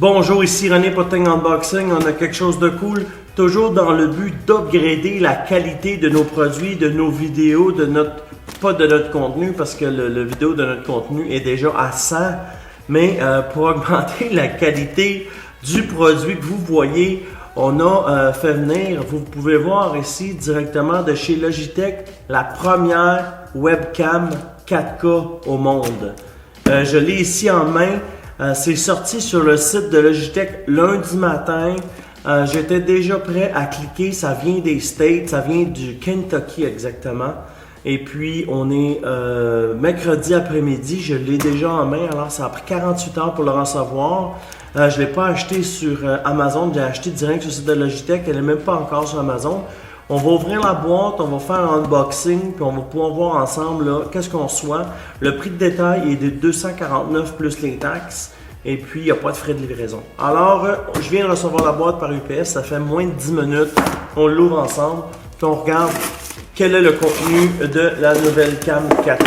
Bonjour, ici René Poting Unboxing. On a quelque chose de cool, toujours dans le but d'upgrader la qualité de nos produits, de nos vidéos, pas de notre contenu, parce que le vidéo de notre contenu est déjà à 100, mais pour augmenter la qualité du produit que vous voyez, on a fait venir, vous pouvez voir ici directement de chez Logitech, la première webcam 4K au monde. Je l'ai ici en main. C'est sorti sur le site de Logitech lundi matin. J'étais déjà prêt à cliquer. Ça vient des States, ça vient du Kentucky exactement. Et puis on est mercredi après-midi. Je l'ai déjà en main. Alors ça a pris 48 heures pour le recevoir. Je ne l'ai pas acheté sur Amazon. J'ai acheté direct sur le site de Logitech. Elle n'est même pas encore sur Amazon. On va ouvrir la boîte, on va faire un unboxing, puis on va pouvoir voir ensemble là, qu'est-ce qu'on reçoit. Le prix de détail est de 249 plus les taxes, et puis il n'y a pas de frais de livraison. Alors, je viens de recevoir la boîte par UPS, ça fait moins de 10 minutes. On l'ouvre ensemble, puis on regarde quel est le contenu de la nouvelle cam 4K.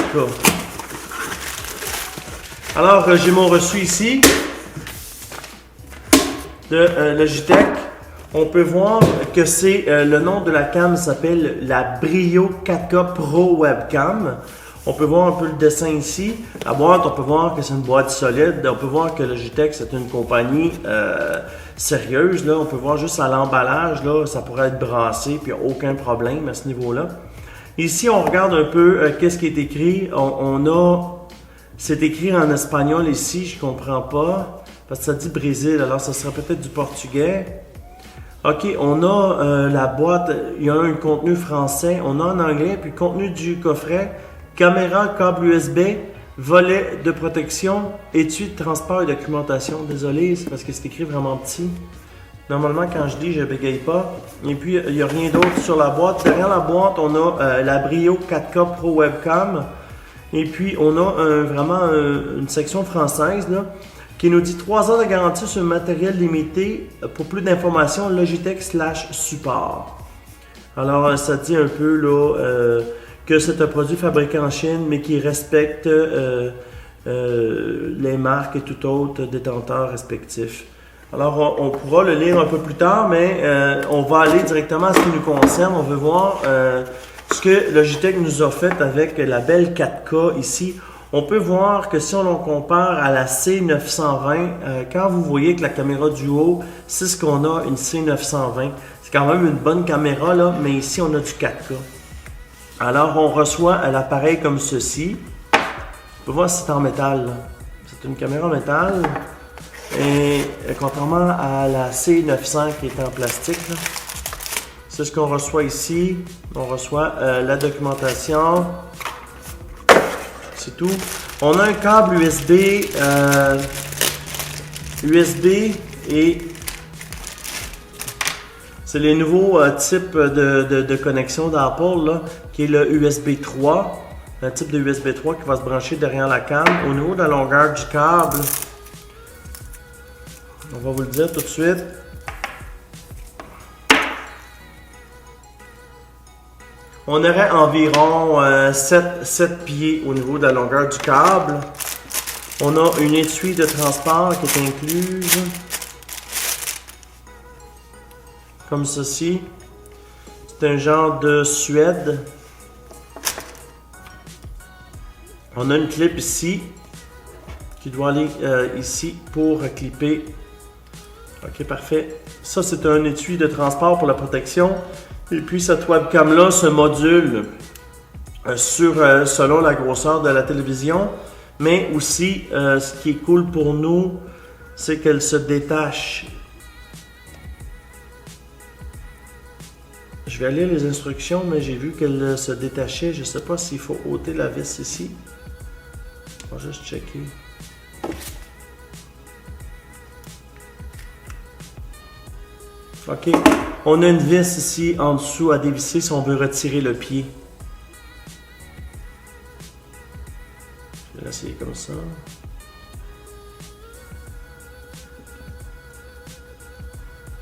Alors, j'ai mon reçu ici de Logitech. On peut voir que c'est le nom de la cam s'appelle la Brio 4K Pro Webcam. On peut voir un peu le dessin ici. La boîte, on peut voir que c'est une boîte solide. On peut voir que Logitech, c'est une compagnie sérieuse. Là. On peut voir juste à l'emballage, là, ça pourrait être brassé, puis il n'y a aucun problème à ce niveau-là. Ici, on regarde un peu qu'est-ce qui est écrit. C'est écrit en espagnol ici, je ne comprends pas, parce que ça dit Brésil, alors ça serait peut-être du portugais. Ok, on a la boîte, il y a un contenu français, on a en anglais, puis contenu du coffret, caméra, câble USB, volet de protection, étui de transport et documentation. Désolé, c'est parce que c'est écrit vraiment petit. Normalement, quand je dis, je bégaye pas. Et puis, il n'y a rien d'autre sur la boîte. Derrière la boîte, on a la Brio 4K Pro Webcam. Et puis, on a vraiment une section française, là, qui nous dit 3 ans de garantie sur le matériel limité. Pour plus d'informations, Logitech/support. Alors, ça dit un peu là, que c'est un produit fabriqué en Chine, mais qui respecte les marques et tout autre détenteurs respectifs. Alors, on pourra le lire un peu plus tard, mais on va aller directement à ce qui nous concerne. On veut voir ce que Logitech nous a fait avec la belle 4K ici. On peut voir que si on compare à la C920, quand vous voyez que la caméra du haut, c'est ce qu'on a, une C920. C'est quand même une bonne caméra, là, mais ici, on a du 4K. Alors, on reçoit l'appareil comme ceci. On peut voir si c'est en métal. C'est une caméra en métal. Et contrairement à la C900 qui est en plastique, c'est ce qu'on reçoit ici. On reçoit la documentation. C'est tout. On a un câble USB, et c'est les nouveaux types de connexion d'Apple, là, qui est le USB 3, un type de USB 3 qui va se brancher derrière la cam. Au niveau de la longueur du câble, on va vous le dire tout de suite. On aurait environ 7 pieds au niveau de la longueur du câble. On a une étui de transport qui est incluse. Comme ceci. C'est un genre de suède. On a une clip ici qui doit aller ici pour clipper. Ok, parfait. Ça, c'est un étui de transport pour la protection. Et puis cette webcam-là se module selon la grosseur de la télévision. Mais aussi, ce qui est cool pour nous, c'est qu'elle se détache. Je vais lire les instructions, mais j'ai vu qu'elle se détachait. Je ne sais pas s'il faut ôter la vis ici. On va juste checker. Ok, on a une vis ici en dessous à dévisser si on veut retirer le pied. Je vais l'essayer comme ça.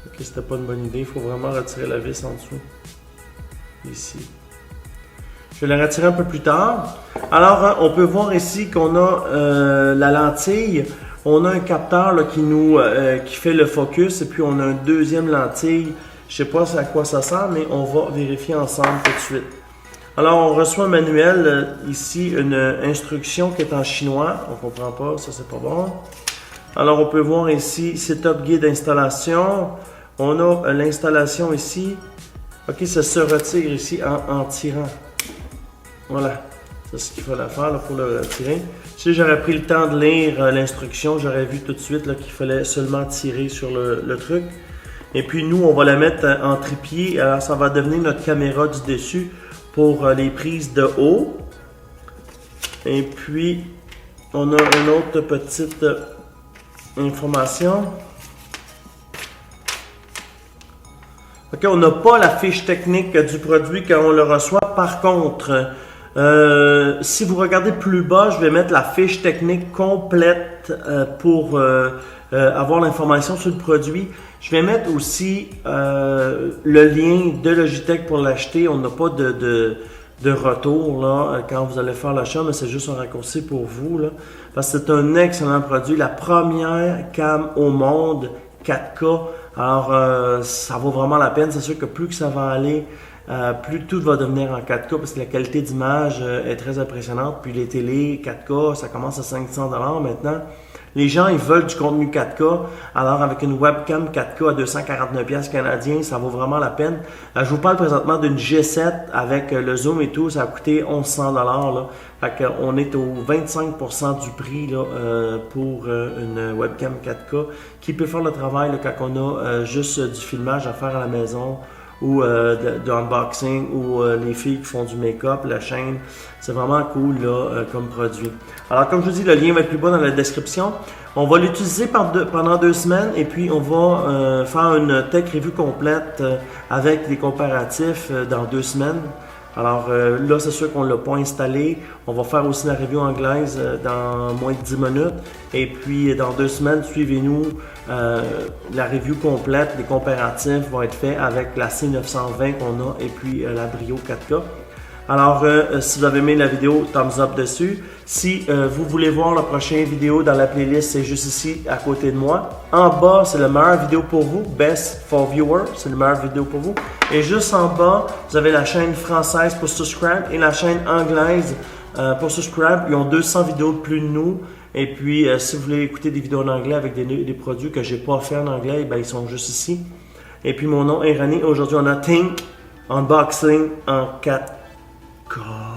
Ok, c'était pas une bonne idée, il faut vraiment retirer la vis en dessous. Ici. Je vais la retirer un peu plus tard. Alors, on peut voir ici qu'on a la lentille. On a un capteur là, qui fait le focus et puis on a une deuxième lentille. Je sais pas à quoi ça sert, mais on va vérifier ensemble tout de suite. Alors, on reçoit un manuel, ici, une instruction qui est en chinois. On ne comprend pas, ça c'est pas bon. Alors, on peut voir ici, Setup Guide d'installation. On a l'installation ici. Ok, ça se retire ici en tirant. Voilà, c'est ce qu'il fallait faire là, pour le retirer. Si j'aurais pris le temps de lire l'instruction, j'aurais vu tout de suite qu'il fallait seulement tirer sur le truc. Et puis nous, on va la mettre en trépied. Alors, ça va devenir notre caméra du dessus pour les prises de haut. Et puis, on a une autre petite information. Ok, on n'a pas la fiche technique du produit quand on le reçoit. Par contre, si vous regardez plus bas, je vais mettre la fiche technique complète pour avoir l'information sur le produit. Je vais mettre aussi le lien de Logitech pour l'acheter. On n'a pas de retour là, quand vous allez faire l'achat, mais c'est juste un raccourci pour vous. Là, parce que c'est un excellent produit. La première cam au monde 4K. Alors, ça vaut vraiment la peine. C'est sûr que plus que ça va aller, plus tout va devenir en 4K parce que la qualité d'image est très impressionnante. Puis les télés 4K, ça commence à 500$ maintenant. Les gens, ils veulent du contenu 4K. Alors, avec une webcam 4K à 249$ canadiens, ça vaut vraiment la peine. Je vous parle présentement d'une G7 avec le zoom et tout. Ça a coûté 1100$. Là. Fait qu'on est au 25% du prix là, pour une webcam 4K qui peut faire le travail là, quand on a juste du filmage à faire à la maison ou de unboxing ou les filles qui font du make-up, la chaîne. C'est vraiment cool là, comme produit. Alors comme je vous dis, le lien va être plus bas dans la description. On va l'utiliser pendant 2 semaines et puis on va faire une tech review complète avec des comparatifs dans 2 semaines. Alors là, c'est sûr qu'on ne l'a pas installé. On va faire aussi la review anglaise dans moins de 10 minutes. Et puis dans 2 semaines, suivez-nous. La review complète, les comparatifs vont être faits avec la C920 qu'on a et puis la Brio 4K. Alors, si vous avez aimé la vidéo, thumbs up dessus. Si vous voulez voir la prochaine vidéo dans la playlist, c'est juste ici, à côté de moi. En bas, c'est la meilleure vidéo pour vous, Best for Viewer, c'est la meilleure vidéo pour vous. Et juste en bas, vous avez la chaîne française pour subscribe et la chaîne anglaise pour subscribe. Ils ont 200 vidéos de plus de nous. Et puis, si vous voulez écouter des vidéos en anglais avec des produits que je n'ai pas fait en anglais, ben, ils sont juste ici. Et puis, mon nom est René. Aujourd'hui, on a Think Unboxing en 4K.